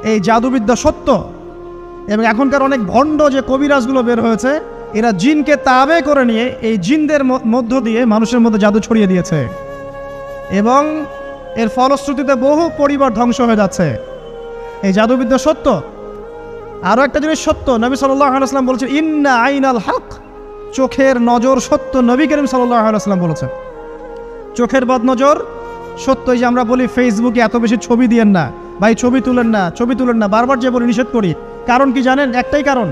এই জাদুবিদ্যা সত্য। এবং এখনকার অনেক ভণ্ড যে কবিরাজগুলো বের হয়েছে, এরা জিনকে তাবে করে নিয়ে এই জিনদের মধ্য দিয়ে মানুষের মধ্যে জাদু ছড়িয়ে দিয়েছে, এবং এর ফলশ্রুতিতে বহু পরিবার ধ্বংস হয়ে যাচ্ছে। এই জাদুবিদ্যা সত্য। আরও একটা জিনিস সত্য, নবী সাল্লাল্লাহু আলাইহি ওয়াসাল্লাম বলেছেন ইন্না আইনাল হক, চোখের নজর সত্য। নবী করিম সাল্লাল্লাহু আলাইহি ওয়াসাল্লাম বলেছেন চোখের বদনজর সত্য। এই যে আমরা বলি ফেসবুকে এত বেশি ছবি দিয়েন না ভাই, ছবি তুলেন না, ছবি তুলেন না, বারবার যে বলি নিষেধ করি, কারণ কি জানেন? একটাই কারণ,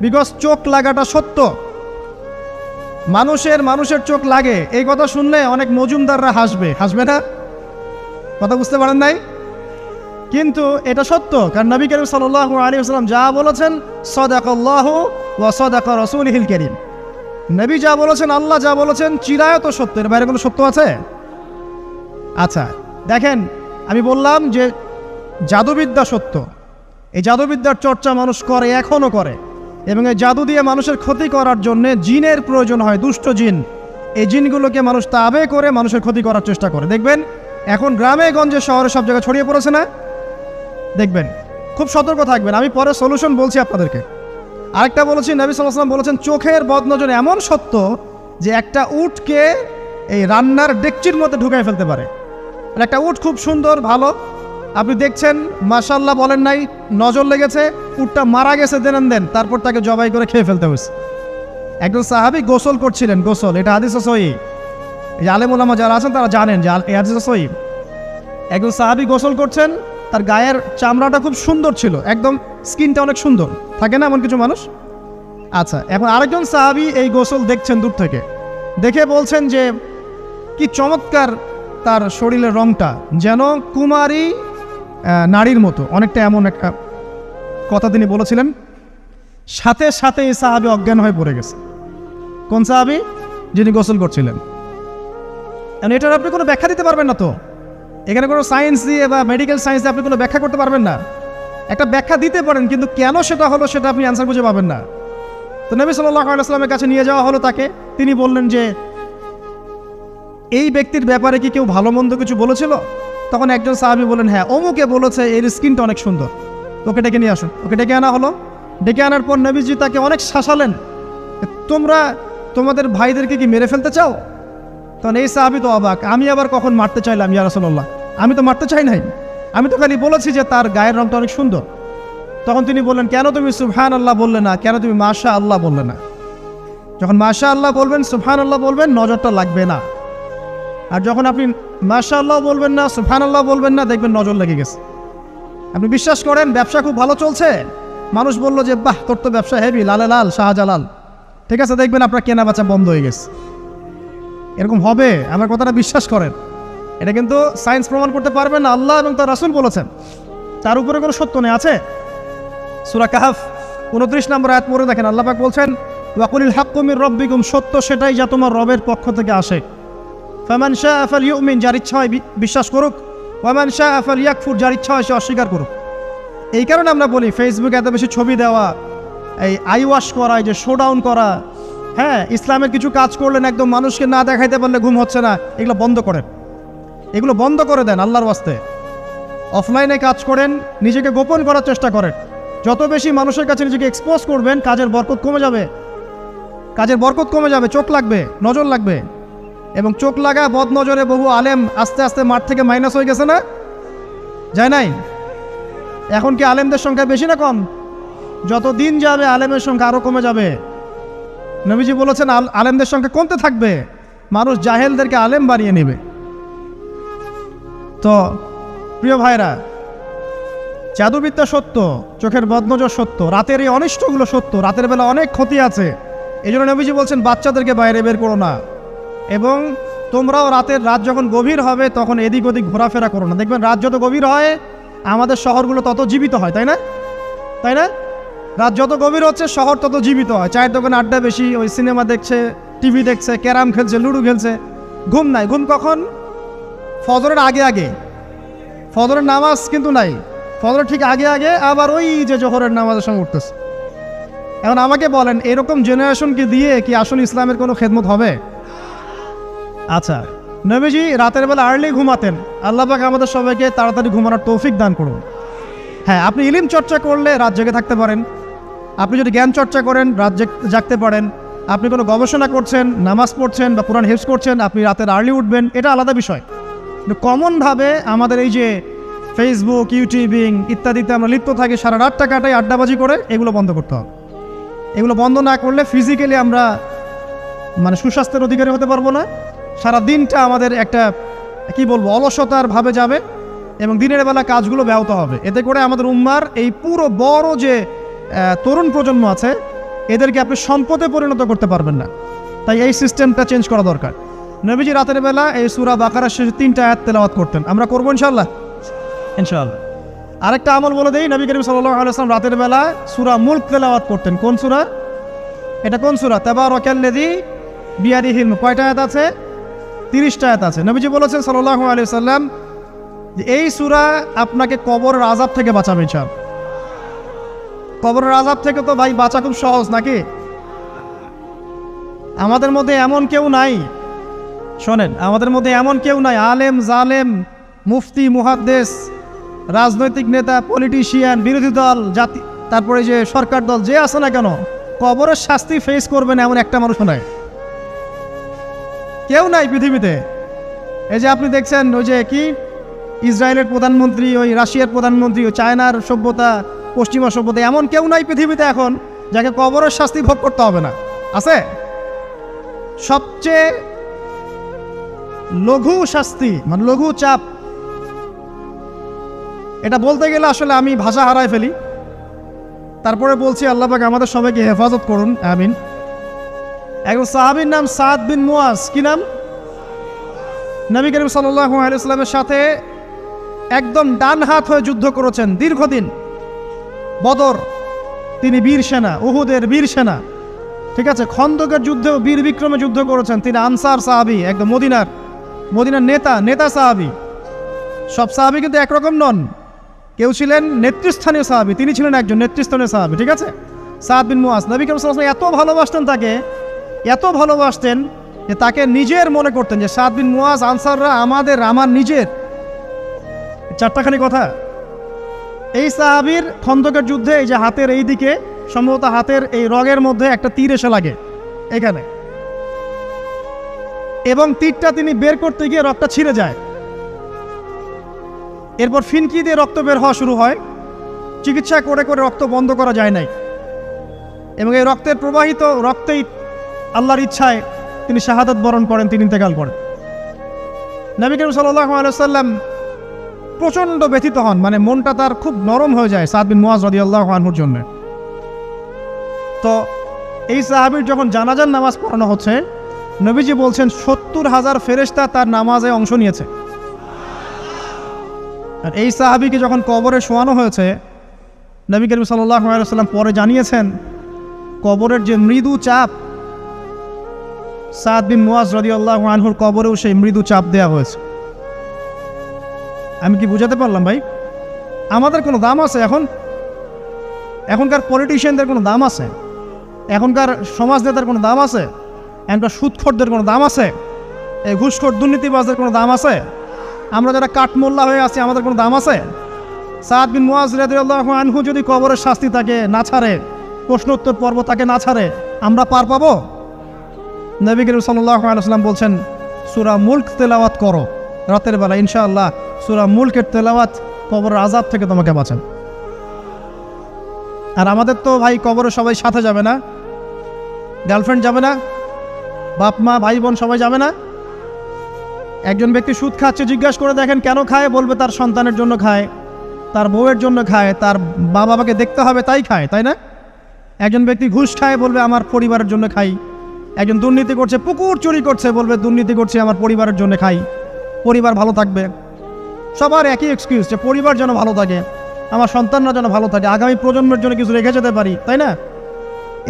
বিকজ চোখ লাগাটা সত্য। মানুষের চোখ লাগে, এই কথা শুনলে অনেক মজুমদাররা হাসবে না? কথা বুঝতে পারেন নাই? কিন্তু এটা সত্য, কারণ নবী করিম সাল্লাল্লাহু আলাইহি ওয়াসাল্লাম যা বলেছেন সাদাকাল্লাহু ওয়া সাদাকা রাসূলুহুল কারীম, নবী যা বলেছেন, আল্লাহ যা বলেছেন চিরায়ত সত্য। এর বাইরে কোনো সত্য আছে? আচ্ছা দেখেন, আমি বললাম যে জাদুবিদ্যা সত্য। এই জাদুবিদ্যার চর্চা মানুষ করে, এখনও করে, এবং এই জাদু দিয়ে মানুষের ক্ষতি করার জন্য জিনের প্রয়োজন হয়, দুষ্ট জিন। এই জিনগুলোকে মানুষ তাবে করে মানুষের ক্ষতি করার চেষ্টা করে। দেখবেন এখন গ্রামে গঞ্জে শহরে সব জায়গায় ছড়িয়ে পড়েছে না? দেখবেন, খুব সতর্ক থাকবেন। আমি পরে সলিউশন বলছি আপনাদেরকে। আরেকটা বলেছি, নবী সাল্লাল্লাহু আলাইহি ওয়াসাল্লাম বলেছেন চোখের বদনজর এমন সত্য যে একটা উটকে এই রান্নার ডেকচির মধ্যে ঢুকাই ফেলতে পারে। একটা উট খুব সুন্দর, ভালো, আপনি দেখছেন মাশাআল্লাহ বলেন নাই, নজর লেগেছে, উটটা মারা গেছে দেন, তারপর তাকে জবাই করে খেয়ে ফেলতে হয়েছে। একজন সাহাবী গোসল করছিলেন, গোসল, এটা হাদিসে সহিহ। এই যে আলেম ওলামা যারা আছেন তারা জানেন যে এই হাদিসে সহিহ। একজন সাহাবী গোসল করছেন, তার গায়ের চামড়াটা খুব সুন্দর ছিল, একদম স্কিনটা অনেক সুন্দর থাকে না এমন কিছু মানুষ? আচ্ছা, এখন আরেকজন সাহাবী এই গোসল দেখছেন দূর থেকে, দেখে বলছেন যে কি চমৎকার তার শরীরের রংটা, যেন কুমারী নারীর মতো, অনেকটা এমন একটা কথা তিনি বলেছিলেন। সাথে সাথে এই সাহাবী অজ্ঞান হয়ে পড়ে গেছে। কোন সাহাবী? যিনি গোসল করছিলেন। এটার আপনি কোনো ব্যাখ্যা দিতে পারবেন না তো, এখানে কোনো সায়েন্স দিয়ে বা মেডিকেল সায়েন্স দিয়ে আপনি কোনো ব্যাখ্যা করতে পারবেন না। একটা ব্যাখ্যা দিতে পারেন, কিন্তু কেন সেটা হলো সেটা আপনি অ্যান্সার খুঁজে পাবেন না। তো নবী সাল্লাল্লাহু আলাইহি ওয়াসাল্লামের কাছে নিয়ে যাওয়া হলো তাকে। তিনি বললেন যে এই ব্যক্তির ব্যাপারে কি কেউ ভালো মন্দ কিছু বলেছিল? তখন একজন সাহাবী বলেন হ্যাঁ, অমুকে বলেছে এর স্কিনটা অনেক সুন্দর, ওকে ডেকে নিয়ে আসুন। ওকে ডেকে আনা হলো। ডেকে আনার পর নবীজি তাকে অনেক শাসালেন, তোমরা তোমাদের ভাইদেরকে কি মেরে ফেলতে চাও? তখন এই সাহাবী তো অবাক, আমি আবার কখন মারতে চাইলাম ইয়া রাসূলুল্লাহ? আমি তো মারতে চাই নাই, আমি তো খালি বলেছি যে তার গায়ের রংটা অনেক সুন্দর। তখন তিনি বললেন কেন তুমি সুবহানাল্লাহ বললে না, কেন তুমি মাশাআল্লাহ বললে না? যখন মাশাআল্লাহ বলবেন, সুবহানাল্লাহ বলবেন, নজরটা লাগবে না। আর যখন আপনি মাশাআল্লাহ বলবেন না, সুবহানাল্লাহ বলবেন না, দেখবেন নজর লেগে গেছে। আপনি বিশ্বাস করেন ব্যবসা খুব ভালো চলছে, মানুষ বলল যে বাহ তোর তো ব্যবসা হেভি, লালে লাল শাহজালাল, ঠিক আছে, দেখবেন আপনার কেনা বেচা বন্ধ হয়ে গেছে। এরকম হবে, আমার কথাটা বিশ্বাস করেন। এটা কিন্তু সায়েন্স প্রমাণ করতে পারবেন না, আল্লাহ এবং তার রাসূল বলেছেন, তার উপরে কোনো সত্য নেই। আছে সূরা কাহফ 29 নম্বর আয়াত পড়ে দেখেন, আল্লাহ পাক বলছেন ওয়াকুলিল হাক্কু মির রাব্বিকুম, সত্য সেটাই যা তোমার রবের পক্ষ থেকে আসে। ফামান শাআ ফালইউমিন, যার ইচ্ছা হয় বিশ্বাস করুক, ওয়ামান শাআ ফালইয়াকফুর, যার ইচ্ছা হয় সে অস্বীকার করুক। এই কারণে আমরা বলি ফেসবুকে এত বেশি ছবি দেওয়া, এই আই ওয়াশ করা, এই যে শোডাউন করা, হ্যাঁ, ইসলামের কিছু কাজ করলেন একদম মানুষকে না দেখাইতে পারলে ঘুম হচ্ছে না, এগুলো বন্ধ করেন, এগুলো বন্ধ করে দেন আল্লাহর ওয়াস্তে। অফলাইনে কাজ করেন, নিজেকে গোপন করার চেষ্টা করেন। যত বেশি মানুষের কাছে নিজেকে এক্সপোজ করবেন, কাজের বরকত কমে যাবে, কাজের বরকত কমে যাবে, চোখ লাগবে, নজর লাগবে। এবং চোখ লাগা বদ নজরে বহু আলেম আস্তে আস্তে মাঠ থেকে মাইনাস হয়ে গেছে না? যায় নাই? এখন কি আলেমদের সংখ্যা বেশি না কম? যত দিন যাবে আলেমের সংখ্যা আরও কমে যাবে। নবীজি বলেছেন আলেমদের সংখ্যা কমতে থাকবে, মানুষ জাহেলদেরকে আলেম বানিয়ে নেবে। তো প্রিয় ভাইরা, জাদুবিদ্যা সত্য, চোখের বদনজর সত্য, রাতের এই অনিষ্টগুলো সত্য, রাতের বেলা অনেক ক্ষতি আছে। এই জন্য নবীজি বলছেন বাচ্চাদেরকে বাইরে বের করো না, এবং তোমরাও রাত যখন গভীর হবে তখন এদিক ওদিক ঘোরাফেরা করো না। দেখবেন রাত যত গভীর হয় আমাদের শহরগুলো তত জীবিত হয়, তাই না? তাই না? রাত যত গভীর হচ্ছে শহর তত জীবিত হয়। চায়ের দোকানে আড্ডা বেশি, ওই সিনেমা দেখছে, টিভি দেখছে, ক্যারাম খেলছে, লুডো খেলছে, ঘুম নাই। ঘুম কখন? ফজরের আগে আগে। ফজরের নামাজ কিন্তু নাই, ফজরের ঠিক আগে আগে আবার ওই যে জোহরের নামাজের সঙ্গে উঠতেছে। এখন আমাকে বলেন এরকম জেনারেশনকে দিয়ে কি আসলে ইসলামের কোনো খেদমত হবে? আচ্ছা, নবীজি রাতের বেলা আর্লি ঘুমাতেন, আল্লাহ পাক আমাদের সবাইকে তাড়াতাড়ি ঘুমানোর তৌফিক দান করুন। হ্যাঁ, আপনি ইলিম চর্চা করলে রাত জেগে থাকতে পারেন, আপনি যদি জ্ঞান চর্চা করেন রাত জাগতে পারেন, আপনি কোনো গবেষণা করছেন, নামাজ পড়ছেন বা কোরআন হেফজ করছেন, আপনি রাতের আর্লি উঠবেন, এটা আলাদা বিষয়। কিন্তু কমনভাবে আমাদের এই যে ফেসবুক, ইউটিউবিং ইত্যাদিতে আমরা লিপ্ত থাকি, সারা রাতটা কাটাই আড্ডাবাজি করে, এগুলো বন্ধ করতে হবে। এগুলো বন্ধ না করলে ফিজিক্যালি আমরা মানে সুস্বাস্থ্যের অধিকারী হতে পারবো না। সারা দিনটা আমাদের একটা কি বলবো অলসতার ভাবে যাবে এবং দিনের বেলা কাজগুলো ব্যাহত হবে। এতে করে আমাদের উম্মার এই পুরো বড় যে তরুণ প্রজন্ম আছে এদেরকে আপনি সম্পদে পরিণত করতে পারবেন না। তাই এই সিস্টেমটা চেঞ্জ করা দরকার। নবীজি রাতের বেলা এই সূরা বাকারার শেষে 3টা আয়াত তেলাওয়াত করতেন, আমরা করবো ইনশাআল্লাহ। ইনশাআল্লাহ আরেকটা আমল বলে দেই, নবী করিম সাল্লাল্লাহু আলাইহি ওয়াসাল্লাম রাতের বেলা সূরা মুলক তেলাওয়াত করতেন। কোন সূরা এটা? কোন সূরা? তাবারাকাল্লাযী বিয়াদিহিল মুলক। কয়টা আয়াত আছে? 30টা আয়াত আছে। নবীজি বলেছেন সাল্লাল্লাহু আলাইহি ওয়াসাল্লাম যে এই সূরা আপনাকে কবরের আযাব থেকে বাঁচাবে ইনশাআল্লাহ। কবরের আযাব থেকে তো ভাই বাঁচা খুব সহজ নাকি? আমাদের মধ্যে এমন কেউ নাই, শোনেন, আমাদের মধ্যে এমন কেউ নাই আলেম জালেম মুফতি মুহাদ্দিস রাজনৈতিক নেতা পলিটিশিয়ান বিরোধী দল জাতি তারপরে যে সরকার দল যে আছে না কেন, কবরের শাস্তি ফেস করবেন এমন একটা মানুষ নাই, কেউ নাই পৃথিবীতে। এই যে আপনি দেখছেন ওই যে কি ইসরায়েলের প্রধানমন্ত্রী, ওই রাশিয়ার প্রধানমন্ত্রী, ওই চায়নার সভ্যতা, পশ্চিমা সভ্যতা, এমন কেউ নাই পৃথিবীতে এখন যাকে কবরের শাস্তি ভোগ করতে হবে না। আছে? সবচেয়ে লঘু শাস্তি মানে লঘু চাপ, এটা বলতে গেলে আসলে আমি ভাষা হারায় ফেলি, তারপরে বলছি আল্লাহ পাক আমাদের সবাইকে হেফাজত করুন, আমিন। একজন সাহাবীর নাম সাদ বিন মুয়াজ। কি নাম? নবী করিম সাল্লাল্লাহু আলাইহি ওয়াসাল্লামের সাথে একদম ডান হাত হয়ে যুদ্ধ করেছেন দীর্ঘদিন। বদর তিনি বীর সেনা, উহুদের বীর সেনা, ঠিক আছে। খন্দকের যুদ্ধেও বীর বিক্রমে যুদ্ধ করেছেন। তিনি আনসার সাহাবী, একদম মদিনার নেতা সাহাবী। সব সাহাবী কিন্তু একরকম নন, কেউ ছিলেন নেতৃস্থানীয় সাহাবী, তিনি ছিলেন একজন নেতৃস্থানীয় সাহাবী, ঠিক আছে। সাদ বিন মুয়াজ নবী করিম সাল্লাল্লাহু আলাইহি ওয়াসাল্লাম এত ভালোবাসতেন তাকে, এত ভালোবাসতেন যে তাকে নিজের মনে করতেন যে সাদ বিন মুয়াজ আনসাররা আমার নিজের। চারটাখানি কথা। এই সাহাবীর খন্দকের যুদ্ধে এই যে হাতের এই দিকে সম্ভবত হাতের এই রগের মধ্যে একটা তীর এসে লাগে এখানে, এবং তীরটা তিনি বের করতে গিয়ে রক্তটা ছিঁড়ে যায়। এরপর ফিনকি দিয়ে রক্ত বের হওয়া শুরু হয়। চিকিৎসা করে করে রক্ত বন্ধ করা যায় নাই, এবং এই রক্তের প্রবাহিত রক্তেই আল্লাহর ইচ্ছায় তিনি শাহাদাত বরণ করেন, তিনি ইন্তেকাল করেন। নবী করিম সাল্লাল্লাহু আলাইহি ওয়াসাল্লাম প্রচণ্ড ব্যথিত হন, মানে মনটা তার খুব নরম হয়ে যায় সাদ বিন মুয়াজ রাদিয়াল্লাহু আনহুর জন্য। তো এই সাহাবীর যখন জানাজার নামাজ পড়ানো হচ্ছে, নবীজি বলছেন 70,000 ফেরেশতা তার নামাজে অংশ নিয়েছে। আর এই সাহাবীকে যখন কবরে শোয়ানো হয়েছে, নবী করিম সাল্লাল্লাহু আলাইহি ওয়াসাল্লাম পরে জানিয়েছেন কবরের যে মৃদু চাপ, সাদ বিন মুয়াজ রাদিয়াল্লাহু আনহুর কবরেও সেই মৃদু চাপ দেওয়া হয়েছে। আমি কি বুঝাতে পারলাম ভাই? আমাদের কোনো দাম আছে এখনকার পলিটিশিয়ানদের কোনো দাম আছে? এখনকার সমাজ নেতার কোনো দাম আছে? এখনকার সুদখোরদের কোনো দাম আছে? এই ঘুষখোর দুর্নীতিবাজদের কোনো দাম আছে? আমরা যারা কাঠমোল্লা হয়ে আছি আমাদের কোনো দাম আছে? সাদ বিন মুয়াজ রাদিয়াল্লাহু আনহু যদি কবরের শাস্তি তাকে না ছাড়ে, প্রশ্নোত্তর পর্ব তাকে না ছাড়ে, আমরা পার পাবো? নবী করিম সাল্লাল্লাহু আলাইহি ওয়াসাল্লাম বলছেন সূরা মুলক তেলাওয়াত করো রাতের বেলা, ইনশাআল্লাহ সূরা মুলকের তেলাওয়াত কবরের আযাব থেকে তোমাকে বাঁচান। আর আমাদের তো ভাই কবরে সবাই সাথে যাবে না, গার্লফ্রেন্ড যাবে না, বাপ মা ভাই বোন সবাই যাবে না। একজন ব্যক্তি সুদ খাচ্ছে, জিজ্ঞাসা করে দেখেন কেন খায়, বলবে তার সন্তানের জন্য খায়, তার বউয়ের জন্য খায়, তার মা বাবাকে দেখতে হবে তাই খায়, তাই না? একজন ব্যক্তি ঘুষ খায়, বলবে আমার পরিবারের জন্য খাই। একজন দুর্নীতি করছে, পুকুর চুরি করছে, বলবে দুর্নীতি করছে আমার পরিবারের জন্য খাই, পরিবার ভালো থাকবে। সবার একই এক্সকিউজ যে পরিবার যেন ভালো থাকে, আমার সন্তানরা যেন ভালো থাকে, আগামী প্রজন্মের জন্য কিছু রেখে যেতে পারি, তাই না?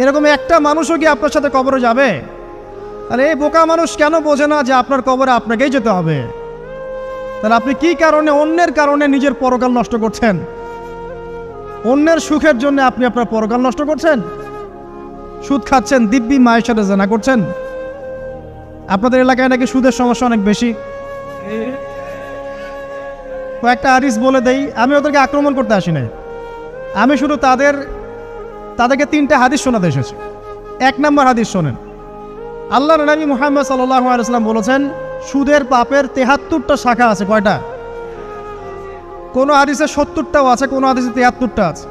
এরকম একটা মানুষও কি আপনার সাথে কবরে যাবে? তাহলে এই বোকা মানুষ কেন বোঝে না যে আপনার কবরে আপনাকেই যেতে হবে? তাহলে আপনি কি কারণে অন্যের কারণে নিজের পরকাল নষ্ট করছেন? অন্যের সুখের জন্য আপনি আপনার পরকাল নষ্ট করছেন। সুদ খাচ্ছেন, দিব্যি মায়ের সাথে জেনা করছেন। আপনাদের এলাকায় নাকি সুদের সমস্যা অনেক বেশি। কয়েকটা হাদিস বলে দেই, আমি ওদেরকে আক্রমণ করতে আসি নাই, আমি শুধু তাদেরকে 3টা হাদিস শোনাতে এসেছি। 1 নম্বর হাদিস শোনেন। আল্লাহর নবী মুহাম্মদ সাল্লাল্লাহু আলাইহি ওয়াসাল্লাম বলেছেন, সুদের পাপের 73টা শাখা আছে। কয়টা? কোনো হাদিসে 70টাও আছে, কোনো হাদিসে 73টা আছে।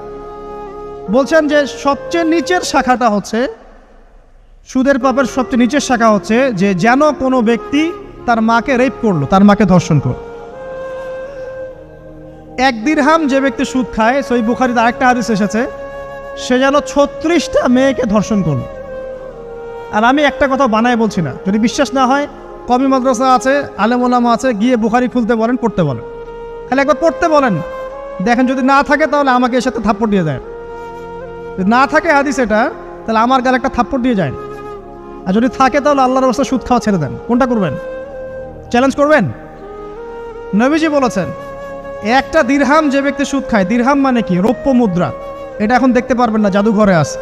বলছেন যে সবচেয়ে নিচের শাখাটা হচ্ছে, সুদের পাপের সবচেয়ে নিচের শাখা হচ্ছে যে যেন কোনো ব্যক্তি তার মাকে রেপ করলো, তার মাকে ধর্ষণ করলো। 1 দিরহাম যে ব্যক্তি সুদ খায়, সহিহ বুখারীতে আরেকটা হাদিস এসেছে, সে যেন 36টা মেয়েকে ধর্ষণ করলো। আর আমি একটা কথা বানায় বলছি না, যদি বিশ্বাস না হয় কওমি মাদ্রাসা আছে, আলেম ওলামা আছে, গিয়ে বুখারী খুলতে বলেন, পড়তে বলেন, খালি একবার পড়তে বলেন, দেখেন যদি না থাকে তাহলে আমাকে এর সাথে থাপ্পড় দিয়ে যায়। যদি না থাকে হাদিস এটা, তাহলে আমার গালে একটা থাপ্পড় দিয়ে যায়। আর যদি থাকে তাহলে আল্লাহর রাস্তায় সুদ খাওয়া ছেড়ে দেন। কোনটা করবেন? চ্যালেঞ্জ করবেন? নবীজি বলেছেন, 1টা দিরহাম যে ব্যক্তি সুদ খায়, দিরহাম মানে কি? রৌপ্য মুদ্রা। এটা এখন দেখতে পারবেন না, জাদুঘরে আছে।